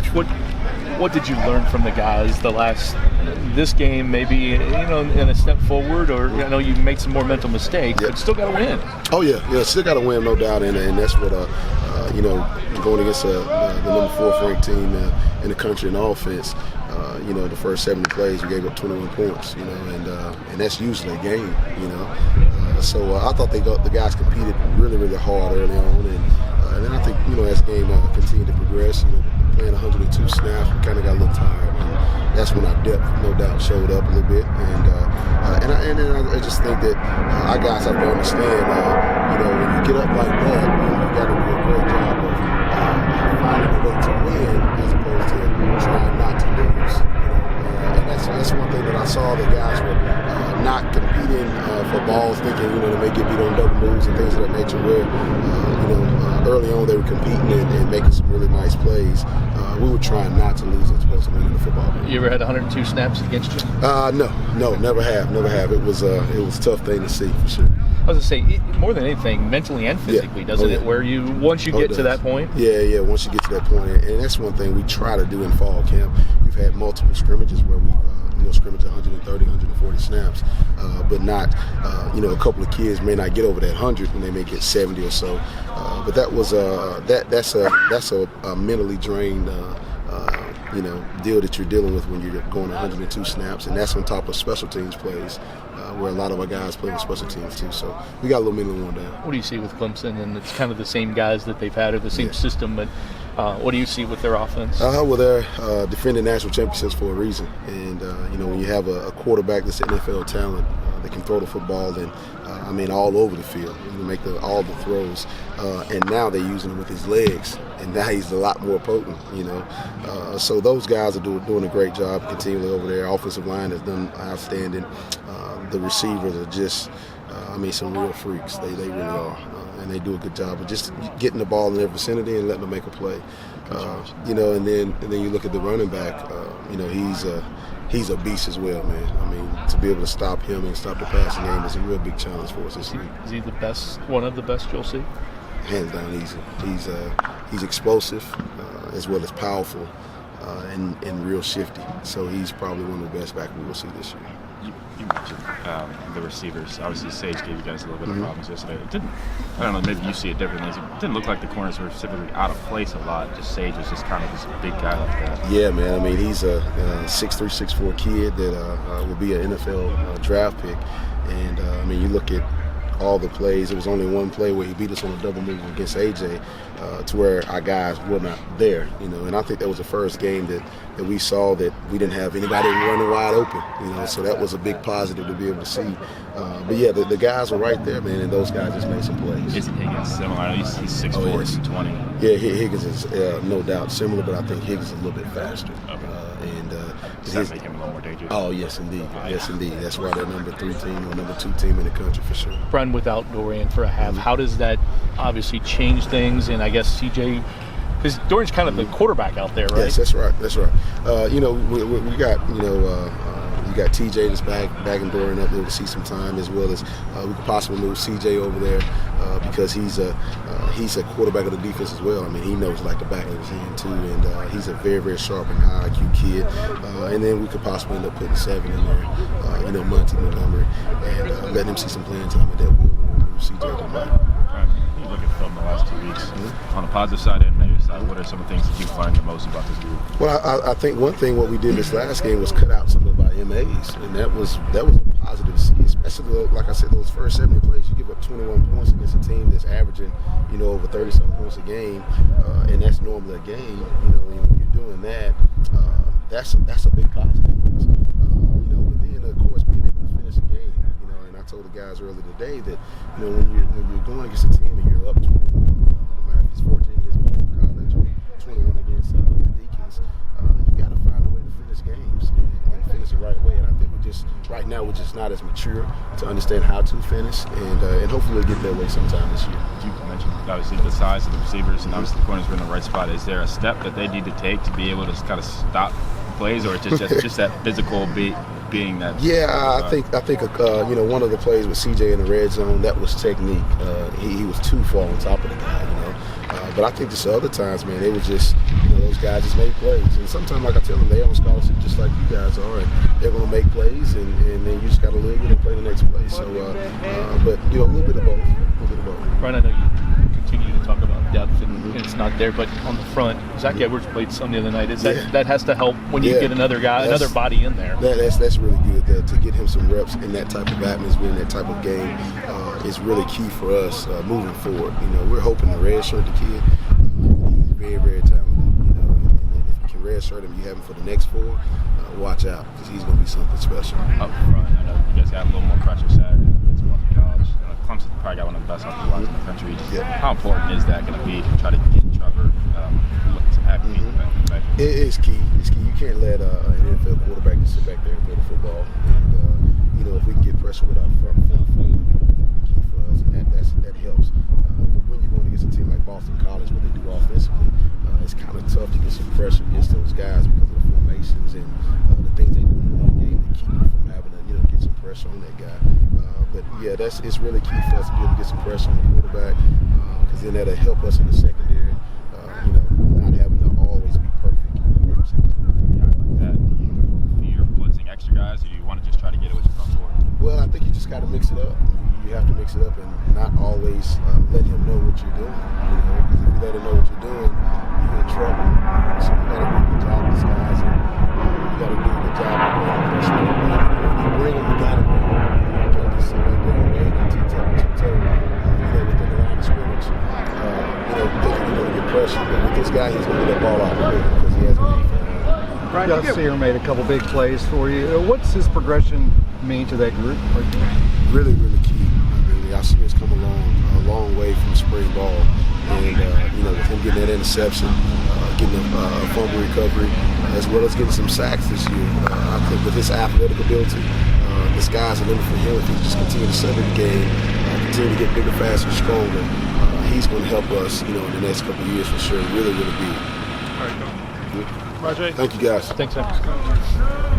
Coach, what did you learn from the guys this game, maybe, in a step forward, or I know you made some more mental mistakes, but still got to win. Oh, yeah, still got to win, no doubt, and that's what, going against the number 4th ranked team in the country in offense, the first 70 plays we gave up 21 points, and that's usually a game, So I thought the guys competed really, really hard early on, and then I think, as the game continued to progress, playing 102 snaps, we kind of got a little tired. And that's when our depth, no doubt, showed up a little bit. And I just think that our guys have to understand, when you get up like that, you got to do a great job of finding a way to win as opposed to trying not to lose. And that's one thing that I saw. The guys were not competing for balls, thinking, they may get beat on double moves and things of that nature. Where, early on they were competing and making some really nice plays. We were trying not to lose as opposed to winning the football game. You ever had 102 snaps against you? No, never have. It was a tough thing to see for sure. I was going to say, more than anything, mentally and physically, doesn't it? Where once you get to that point? Yeah, once you get to that point. And that's one thing we try to do in fall camp. We've had multiple scrimmages where we've scrimmage 130, 140 snaps, but not, a couple of kids may not get over that 100 when they may get 70 or so. But that was that's a mentally drained deal that you're dealing with when you're going 102 snaps, and that's on top of special teams plays, where a lot of our guys play with special teams too. So we got a little mentally worn down. What do you see with Clemson? And it's kind of the same guys that they've had, or the same system, but what do you see with their offense? Well, they're defending national championships for a reason, and when you have a quarterback that's NFL talent, they can throw the football and all over the field, make all the throws, and now they're using him with his legs, and now he's a lot more potent. So those guys are doing a great job continually over there. Offensive line has done outstanding. The receivers are just, some real freaks. They really are. And they do a good job of just getting the ball in their vicinity and letting them make a play. And then you look at the running back. He's a beast as well, man. To be able to stop him and stop the passing game is a real big challenge for us this week. Is he the best? One of the best you'll see? Hands down, easy. He's explosive as well as powerful and real shifty. So he's probably one of the best back we will see this year. You mentioned the receivers. Obviously, Sage gave you guys a little bit of problems yesterday. It didn't. I don't know. Maybe you see it differently. It didn't look like the corners were specifically out of place a lot. Just Sage was just kind of this big guy like that. Yeah, man. He's a 6'3", 6'4" kid that will be an NFL draft pick. And you look at all the plays. There was only one play where he beat us on a double move against AJ, to where our guys were not there. And I think that was the first game that we saw that we didn't have anybody running wide open. So that was a big positive to be able to see. But yeah, the guys were right there, man, and those guys just made some plays. Isn't Higgins similar? He's 6'4", yes. 220. Yeah, Higgins is no doubt similar, but I think Higgins is a little bit faster. Okay. Does that make him a little more dangerous? Oh, yes, indeed. Yes, indeed. That's why they're number 3 team or number 2 team in the country for sure. Bryan, without Dorian for a half, how does that obviously change things? And I guess CJ, because Dorian's kind of the quarterback out there, right? Yes, that's right. We got, you got TJ that's backing Dorian up there to see some time, as well as we could possibly move CJ over there because he's a quarterback of the defense as well. He knows like the back of his hand too, and he's a very, very sharp and high IQ kid. And then we could possibly end up putting 7 in there, Monty Montgomery, and letting him see some playing time at that will when we move CJ to Mike. You look at film the last 2 weeks. On the positive side and negative side, what are some of the things that you find the most about this group? Well, I think one thing what we did this last game was cut out some of our MAs, and that was a positive to see, especially like I said, those first 70 plays, you give up 21 points against a team that's averaging, over 30-something points a game, and that's normally a game. When you're doing that, that's a big positive. But then of course being able to finish the game, and I told the guys earlier today that when you're going against a team and you're up 21, no matter if it's 14 against Boston College or 21 against the Deacons, you got to find a way to finish games and finish the right way. And I think right now we're just not as mature to understand how to finish, and hopefully we'll get that way sometime this year. You mentioned obviously the size of the receivers, and obviously the corners were in the right spot. Is there a step that they need to take to be able to kind of stop plays, or it's just that physical being that? Yeah, I think one of the plays with CJ in the red zone, that was technique. He was too far on top of the guy, But I think just the other times, man, they was just those those guys just make plays. And sometimes, like I tell them, they're on scholarship just like you guys are, and they're going to make plays, and then you just got to live with it and play the next play. So, but a little bit of both. Bryan, I know you continue to talk about depth, and it's not there, but on the front, Zach Edwards played some the other night. That has to help when you get another body in there. That's really good to get him some reps in that type of atmosphere, in that type of game. Is really key for us moving forward. We're hoping to redshirt the kid. He's very, very talented. And if you can redshirt him, you have him for the next 4. Watch out, because he's going to be something special. Up front, I know you guys got a little more pressure Saturday than Clemson college. Clemson probably got one of the best offensive lines in the country. How important is that going to be to try to get Trevor looking some happy feet? It is key. It's key. You can't let an NFL quarterback just sit back there and throw the football. And if we can get pressure with our front foot, key for us, and that helps. But when you're going against a team like Boston College, what they do offensively, it's kind of tough to get some pressure against those guys because of the formations and the things they do in the run game to keep you from having to get some pressure on that guy. But yeah, it's really key for us to be able to get some pressure on the quarterback, because then that'll help us in the secondary. Not having to always be perfect. Like that, do you fear blitzing extra guys, or do you want to just try to get it with your front four? Well, I think you just got to mix it up. You have to mix it up and not always let him know what you're doing. Because if you let him know what you're doing, you're in trouble. So you got to do a good job disguising. You got to do a good job of playing pressure. When you bring him, you got to bring him. You can't just sit back there and wait and tiptoe within the line of scrimmage. Thinking you're going to get pressure. But with this guy, he's going to get that ball out of the way because he has a defense. Bryan, Gus Sear made a couple big plays for you. What's his progression mean to that group? Really, really key. I see us come a long way from spring ball, and with him getting that interception, getting a fumble recovery, as well as getting some sacks this year. I think with his athletic ability, the sky's the limit for him. If he just continue to settle the game, continue to get bigger, faster, stronger, he's going to help us, in the next couple of years for sure. Really, really big. All right, go. Thank you, guys. Thanks, man.